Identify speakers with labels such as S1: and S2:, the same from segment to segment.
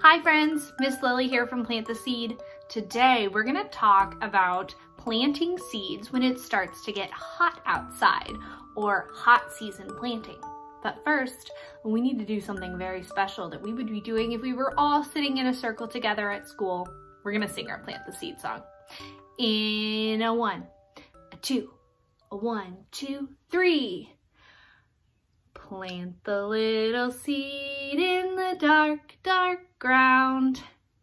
S1: Hi friends, Miss Lily here from Plant the Seed. Today we're gonna talk about planting seeds when it starts to get hot outside, or hot season planting. But first, we need to do something very special that we would be doing if we were all sitting in a circle together at school. We're gonna sing our Plant the Seed song. In a 1, a 2, a 1, 2, 3. Plant the little seed in the dark, dark ground.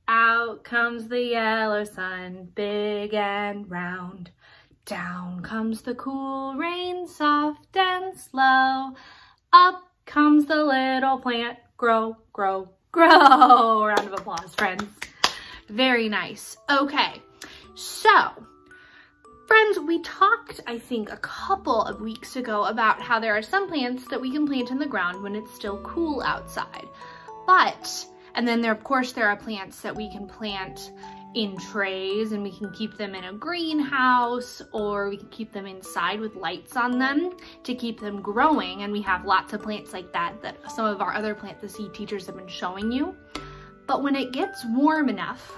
S1: Out comes the yellow sun, big and round. Down comes the cool rain, soft and slow. Up comes the little plant, grow, grow, grow. Round of applause, friends. Very nice. Okay, so friends, we talked, I think, a couple of weeks ago about how there are some plants that we can plant in the ground when it's still cool outside. And then of course, there are plants that we can plant in trays and we can keep them in a greenhouse, or we can keep them inside with lights on them to keep them growing. And we have lots of plants like that that some of our other Plant the Seed teachers have been showing you. But when it gets warm enough,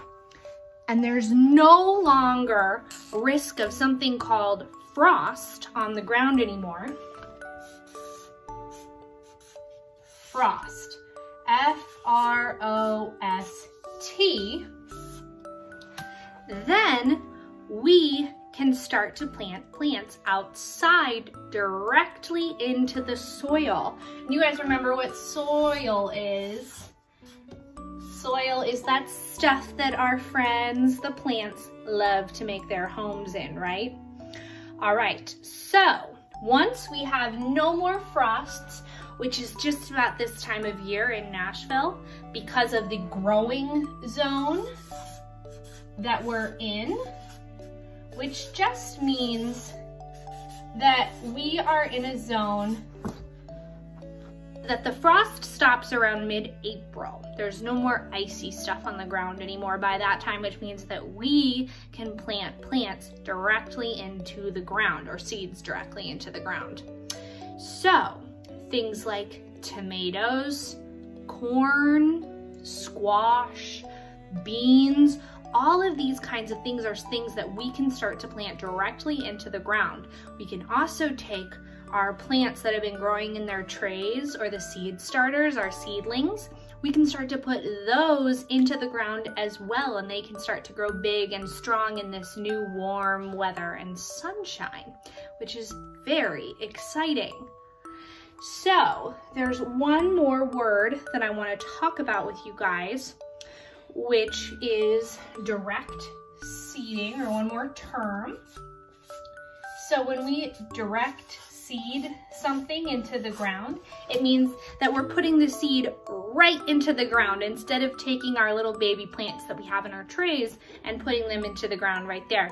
S1: and there's no longer risk of something called frost on the ground anymore. Frost, F-R-O-S-T. Then we can start to plant plants outside directly into the soil. And you guys remember what soil is? Soil is that stuff that our friends, the plants, love to make their homes in, right? All right, so once we have no more frosts, which is just about this time of year in Nashville, because of the growing zone that we're in, which just means that we are in a zone that the frost stops around mid-April. There's no more icy stuff on the ground anymore by that time, which means that we can plant plants directly into the ground, or seeds directly into the ground. So things like tomatoes, corn, squash, beans, all of these kinds of things are things that we can start to plant directly into the ground. We can also take our plants that have been growing in their trays, or the seed starters, our seedlings, we can start to put those into the ground as well, and they can start to grow big and strong in this new warm weather and sunshine, which is very exciting. So there's one more word that I want to talk about with you guys, which is direct seeding, or one more term. So when we direct seed something into the ground, it means that we're putting the seed right into the ground instead of taking our little baby plants that we have in our trays and putting them into the ground right there.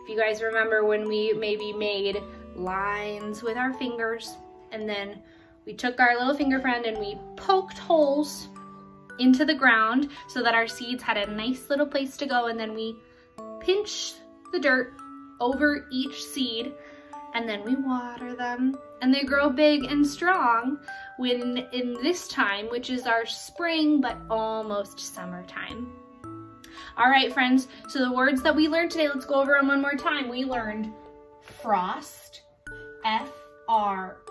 S1: If you guys remember when we maybe made lines with our fingers, and then we took our little finger friend and we poked holes into the ground so that our seeds had a nice little place to go, and then we pinch the dirt over each seed, and then we water them, and they grow big and strong when in this time, which is our spring, but almost summertime. All right, friends, so the words that we learned today, let's go over them one more time. We learned frost, F-R-O-S-T.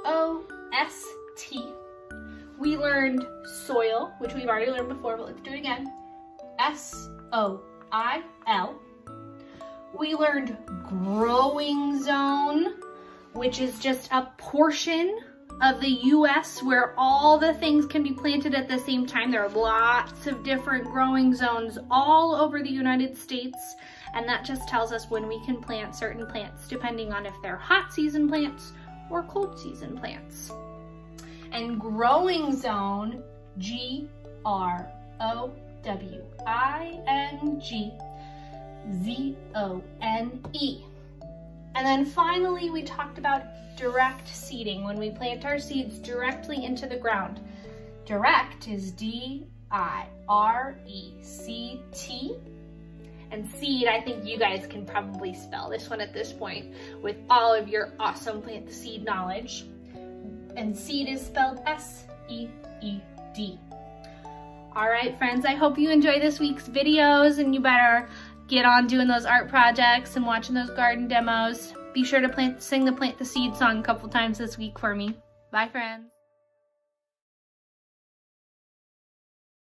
S1: We learned soil, which we've already learned before, but let's do it again, S-O-I-L. We learned growing zone, which is just a portion of the US where all the things can be planted at the same time. There are lots of different growing zones all over the United States, and that just tells us when we can plant certain plants, depending on if they're hot season plants or cold season plants. And growing zone, G-R-O-W-I-N-G-Z-O-N-E. And then finally, we talked about direct seeding, when we plant our seeds directly into the ground. Direct is D-I-R-E-C-T. And seed, I think you guys can probably spell this one at this point with all of your awesome Plant the Seed knowledge. And seed is spelled S-E-E-D. All right, friends, I hope you enjoy this week's videos, and you better get on doing those art projects and watching those garden demos. Be sure to sing the Plant the Seed song a couple times this week for me. Bye, friends.